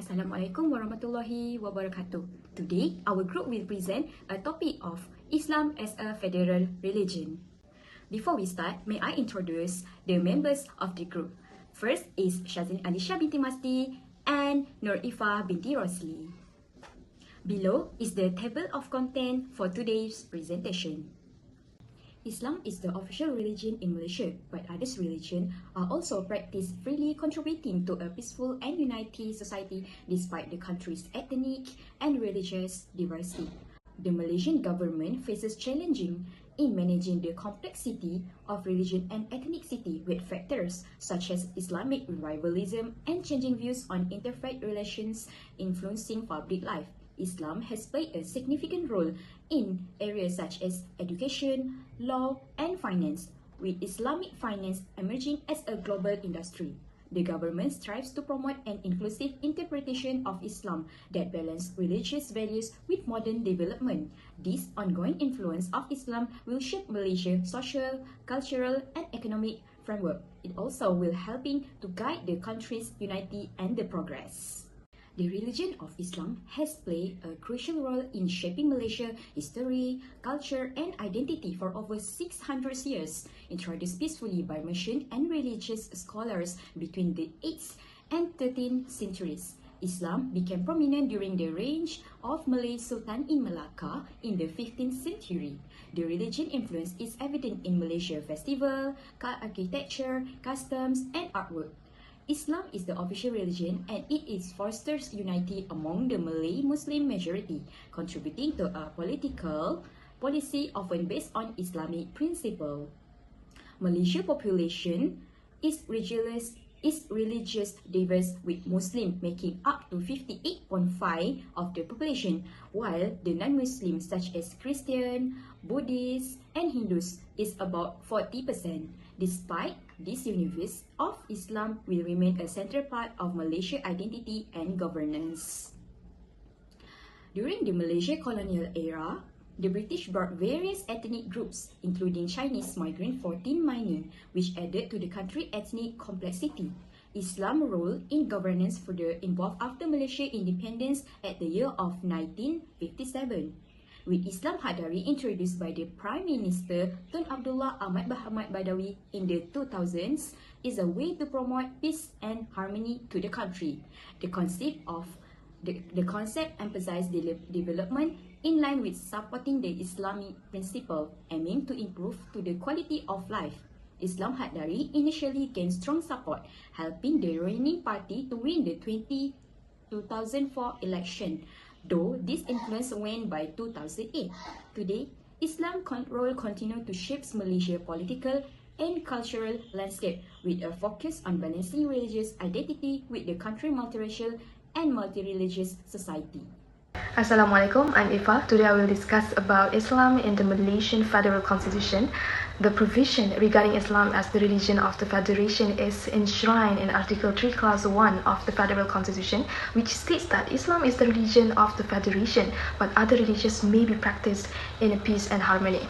Assalamualaikum warahmatullahi wabarakatuh. Today, our group will present a topic of Islam as a federal religion. Before we start, may I introduce the members of the group. First is Shazin Alisha binti Masti and Nur Ifa binti Rosli. Below is the table of content for today's presentation. Islam is the official religion in Malaysia, but other religions are also practiced freely, contributing to a peaceful and united society despite the country's ethnic and religious diversity. The Malaysian government faces challenges in managing the complexity of religion and ethnicity with factors such as Islamic revivalism and changing views on interfaith relations influencing public life. Islam has played a significant role in areas such as education, law, and finance, with Islamic finance emerging as a global industry. The government strives to promote an inclusive interpretation of Islam that balances religious values with modern development. This ongoing influence of Islam will shape Malaysia's social, cultural, and economic framework. It also will helping to guide the country's unity and the progress. The religion of Islam has played a crucial role in shaping Malaysia's history, culture, and identity for over 600 years. Introduced peacefully by Muslim and religious scholars between the 8th and 13th centuries, Islam became prominent during the reign of Malay Sultan in Malacca in the 15th century. The religion influence is evident in Malaysia festival, architecture, customs, and artwork. Islam is the official religion and it fosters unity among the Malay Muslim majority, contributing to a political policy often based on Islamic principle. Malaysia population is religious diverse, with Muslim making up to 58.5% of the population, while the non-Muslims such as Christian, Buddhists, and Hindus is about 40%. Despite this, universe of Islam will remain a central part of Malaysia's identity and governance. During the Malaysia colonial era, the British brought various ethnic groups, including Chinese migrants for tin mining, which added to the country's ethnic complexity. Islam's role in governance further evolved after Malaysia's independence at the year of 1957. With Islam Hadari introduced by the Prime Minister Tun Abdullah Ahmad Muhammad Badawi in the 2000s, is a way to promote peace and harmony to the country. The concept emphasizes development in line with supporting the Islamic principle, aiming to improve to the quality of life. Islam Hadari initially gained strong support, helping the reigning party to win the 2004 election, though this influence waned by 2008. Today, Islam's role continues to shape Malaysia's political and cultural landscape, with a focus on balancing religious identity with the country's multiracial and multi-religious society. Assalamualaikum, I'm Ifa. Today I will discuss about Islam in the Malaysian Federal Constitution. The provision regarding Islam as the religion of the Federation is enshrined in Article 3, Clause 1 of the Federal Constitution, which states that Islam is the religion of the Federation, but other religions may be practiced in peace and harmony.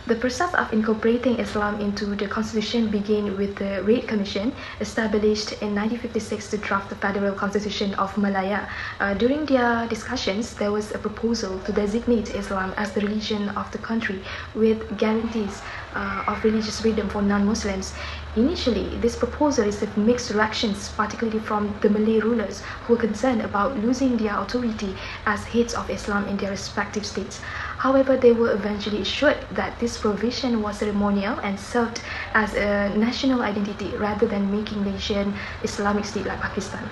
The process of incorporating Islam into the Constitution began with the Raid Commission, established in 1956 to draft the Federal Constitution of Malaya. During their discussions, there was a proposal to designate Islam as the religion of the country with guarantees of religious freedom for non-Muslims. Initially, this proposal received mixed reactions, particularly from the Malay rulers who were concerned about losing their authority as heads of Islam in their respective states. However, they were eventually assured that this provision was ceremonial and served as a national identity rather than making Malaysia an Islamic state like Pakistan.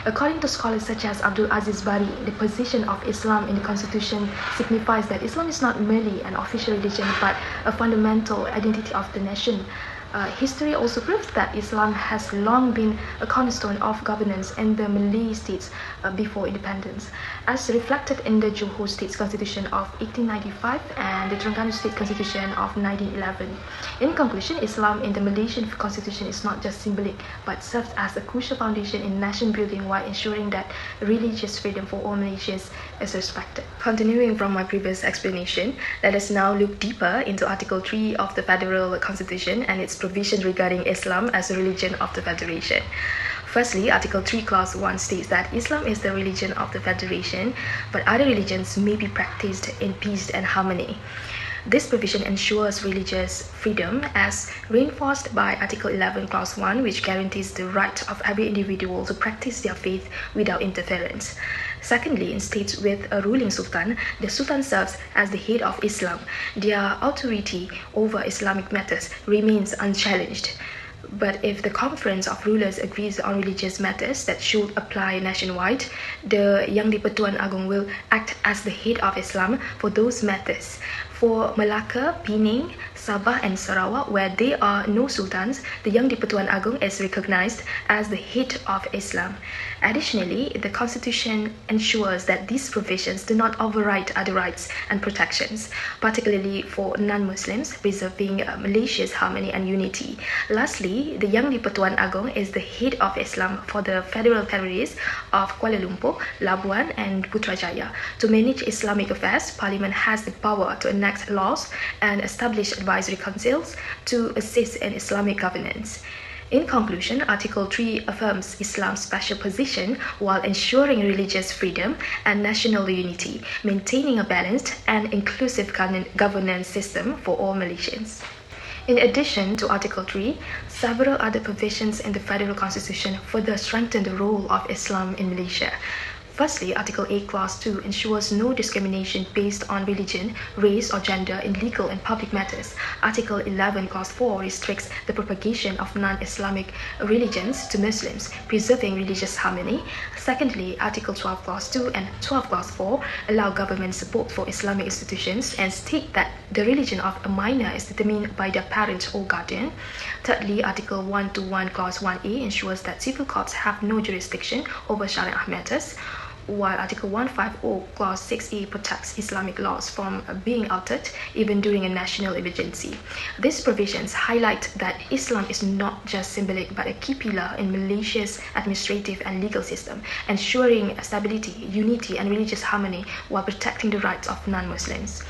According to scholars such as Abdul Aziz Bari, the position of Islam in the Constitution signifies that Islam is not merely an official religion but a fundamental identity of the nation. History also proves that Islam has long been a cornerstone of governance in the Malay states before independence, as reflected in the Johor State's Constitution of 1895 and the Terengganu State Constitution of 1911. In conclusion, Islam in the Malaysian Constitution is not just symbolic, but serves as a crucial foundation in nation building while ensuring that religious freedom for all Malaysians is respected. Continuing from my previous explanation, let us now look deeper into Article 3 of the Federal Constitution and its provision regarding Islam as a religion of the Federation. Firstly, Article 3, Clause 1 states that Islam is the religion of the Federation, but other religions may be practiced in peace and harmony. This provision ensures religious freedom as reinforced by Article 11, Clause 1, which guarantees the right of every individual to practice their faith without interference. Secondly, in states with a ruling sultan, the sultan serves as the head of Islam. Their authority over Islamic matters remains unchallenged. But if the conference of rulers agrees on religious matters that should apply nationwide, the Yang di-Pertuan Agong will act as the head of Islam for those matters. For Malacca, Penang, Sabah and Sarawak, where there are no sultans, the Yang di-Pertuan Agong is recognized as the head of Islam. Additionally, the Constitution ensures that these provisions do not override other rights and protections, particularly for non-Muslims, preserving Malaysia's harmony and unity. Lastly, the Yang di-Pertuan Agong is the head of Islam for the Federal Territories of Kuala Lumpur, Labuan and Putrajaya. To manage Islamic affairs, Parliament has the power to enact laws and establish advisory councils to assist in Islamic governance. In conclusion, Article 3 affirms Islam's special position while ensuring religious freedom and national unity, maintaining a balanced and inclusive governance system for all Malaysians. In addition to Article 3, several other provisions in the Federal Constitution further strengthen the role of Islam in Malaysia. Firstly, Article 8, Clause 2 ensures no discrimination based on religion, race or gender in legal and public matters. Article 11, Clause 4 restricts the propagation of non-Islamic religions to Muslims, preserving religious harmony. Secondly, Article 12, Clause 2 and 12, Clause 4 allow government support for Islamic institutions and state that the religion of a minor is determined by their parent or guardian. Thirdly, Article 121, Clause 1a ensures that civil courts have no jurisdiction over Sharia matters, while Article 150, Clause 6a protects Islamic laws from being altered even during a national emergency. These provisions highlight that Islam is not just symbolic but a key pillar in Malaysia's administrative and legal system, ensuring stability, unity and religious harmony while protecting the rights of non-Muslims.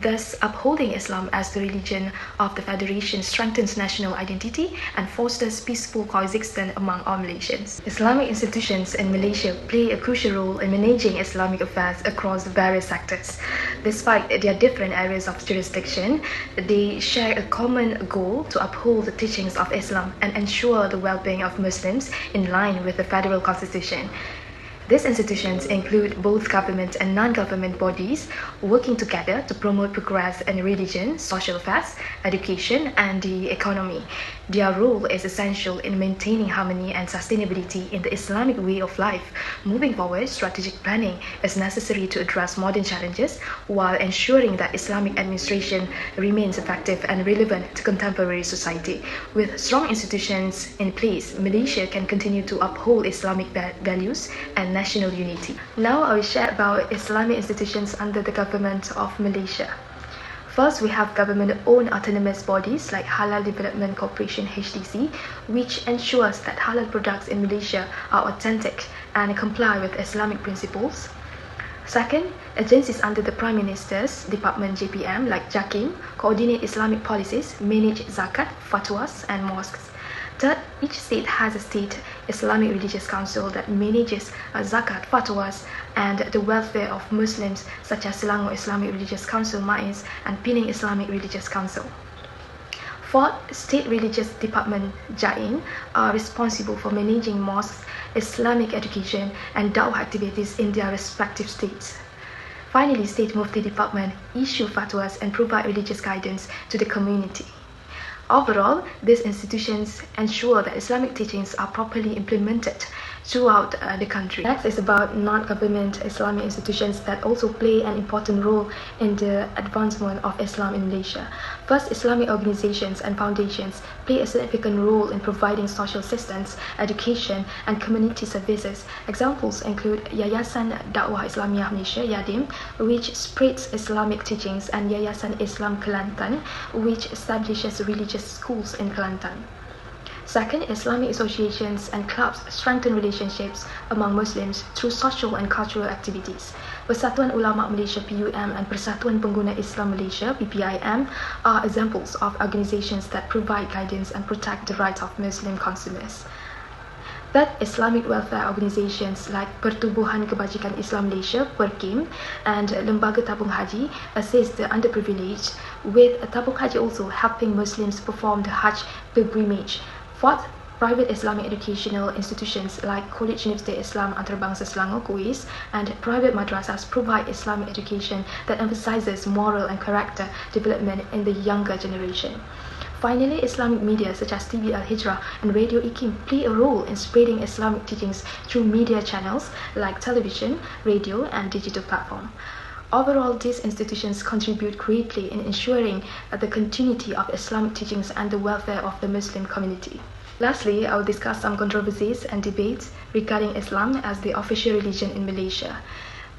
Thus, upholding Islam as the religion of the Federation strengthens national identity and fosters peaceful coexistence among all Malaysians. Islamic institutions in Malaysia play a crucial role in managing Islamic affairs across various sectors. Despite their different areas of jurisdiction, they share a common goal to uphold the teachings of Islam and ensure the well-being of Muslims in line with the Federal Constitution. These institutions include both government and non-government bodies working together to promote progress in religion, social affairs, education, and the economy. Their role is essential in maintaining harmony and sustainability in the Islamic way of life. Moving forward, strategic planning is necessary to address modern challenges while ensuring that Islamic administration remains effective and relevant to contemporary society. With strong institutions in place, Malaysia can continue to uphold Islamic values and national unity. Now I will share about Islamic institutions under the government of Malaysia. First, we have government-owned autonomous bodies like Halal Development Corporation (HDC), which ensures that halal products in Malaysia are authentic and comply with Islamic principles. Second, agencies under the Prime Minister's Department JPM like JAKIM coordinate Islamic policies, manage zakat, fatwas and mosques. Third, each state has a state Islamic Religious Council that manages zakat, fatwas, and the welfare of Muslims, such as Selangor Islamic Religious Council (MAIZ) and Penang Islamic Religious Council. Fourth, State Religious Department (JAIN) are responsible for managing mosques, Islamic education, and da'wah activities in their respective states. Finally, State Mufti Department issue fatwas and provide religious guidance to the community. Overall, these institutions ensure that Islamic teachings are properly implemented throughout the country. Next is about non-government Islamic institutions that also play an important role in the advancement of Islam in Malaysia. First, Islamic organizations and foundations play a significant role in providing social assistance, education, and community services. Examples include Yayasan Dakwah Islamiyah Malaysia (YADIM), which spreads Islamic teachings, and Yayasan Islam Kelantan, which establishes religious schools in Kelantan. Second, Islamic associations and clubs strengthen relationships among Muslims through social and cultural activities. Persatuan Ulama Malaysia (PUM) and Persatuan Pengguna Islam Malaysia (PPIM) are examples of organizations that provide guidance and protect the rights of Muslim consumers. that Islamic welfare organizations like Pertubuhan Kebajikan Islam Malaysia (PERKIM) and Lembaga Tabung Haji assist the underprivileged, with Tabung Haji also helping Muslims perform the Hajj pilgrimage. Fourth, private Islamic educational institutions like College Universiti Islam Antarabangsa Selangor (KUIS) and private madrasas provide Islamic education that emphasizes moral and character development in the younger generation. Finally, Islamic media such as TV Al-Hijrah and Radio IKIM play a role in spreading Islamic teachings through media channels like television, radio, and digital platform. Overall, these institutions contribute greatly in ensuring the continuity of Islamic teachings and the welfare of the Muslim community. Lastly, I will discuss some controversies and debates regarding Islam as the official religion in Malaysia.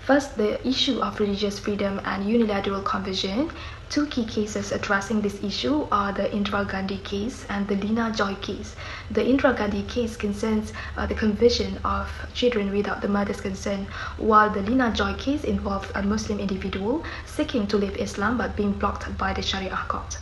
First, the issue of religious freedom and unilateral conversion. Two key cases addressing this issue are the Indira Gandhi case and the Lina Joy case. The Indira Gandhi case concerns the conversion of children without the mother's consent, while the Lina Joy case involves a Muslim individual seeking to leave Islam but being blocked by the Sharia court.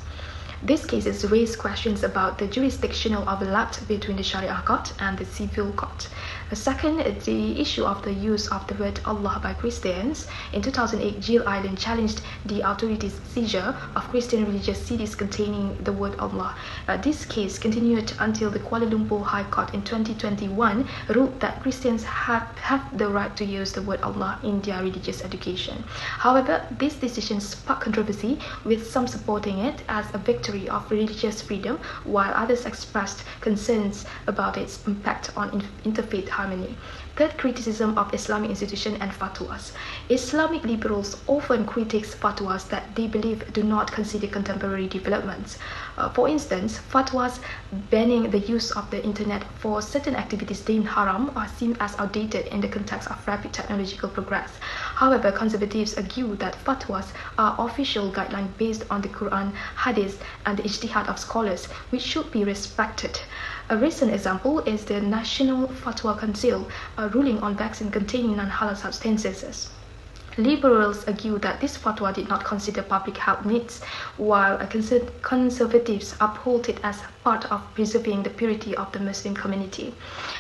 These cases raise questions about the jurisdictional overlap between the Sharia court and the civil court. Second, the issue of the use of the word Allah by Christians. In 2008, Jill Island challenged the authorities' seizure of Christian religious CDs containing the word Allah. This case continued until the Kuala Lumpur High Court in 2021 ruled that Christians have the right to use the word Allah in their religious education. However, this decision sparked controversy, with some supporting it as a victory of religious freedom, while others expressed concerns about its impact on interfaith harmony. Third, criticism of Islamic institutions and fatwas. Islamic liberals often critique fatwas that they believe do not consider contemporary developments. For instance, fatwas banning the use of the internet for certain activities deemed haram are seen as outdated in the context of rapid technological progress. However, conservatives argue that fatwas are official guidelines based on the Quran, Hadith, and the ijtihad of scholars, which should be respected. A recent example is the National Fatwa Council ruling on vaccine containing non-halal substances. Liberals argue that this fatwa did not consider public health needs, while conservatives uphold it as part of preserving the purity of the Muslim community.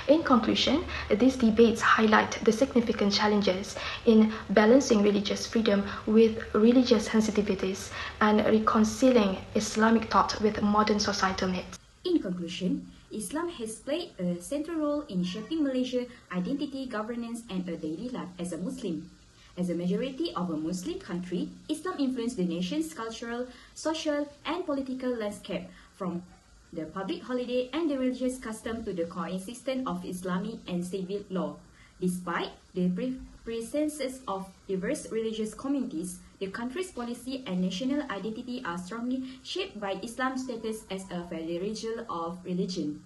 In conclusion, these debates highlight the significant challenges in balancing religious freedom with religious sensitivities and reconciling Islamic thought with modern societal needs. In conclusion, Islam has played a central role in shaping Malaysia's identity, governance, and a daily life as a Muslim. As a majority of a Muslim country, Islam influenced the nation's cultural, social, and political landscape, from the public holiday and the religious custom to the coexistence of Islamic and civil law. Despite the presence of diverse religious communities, the country's policy and national identity are strongly shaped by Islam's status as a federation of religion.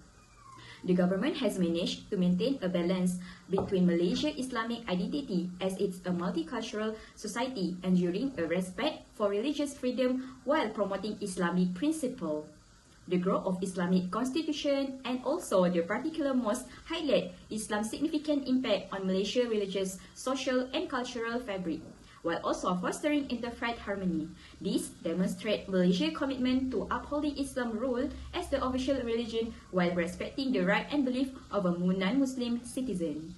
The government has managed to maintain a balance between Malaysia's Islamic identity as it's a multicultural society, ensuring a respect for religious freedom while promoting Islamic principles. The growth of Islamic constitution and also the particular mosque highlight Islam's significant impact on Malaysia's religious, social, and cultural fabric, while also fostering interfaith harmony. This demonstrates Malaysia's commitment to upholding Islam's role as the official religion while respecting the right and belief of a non-Muslim citizen.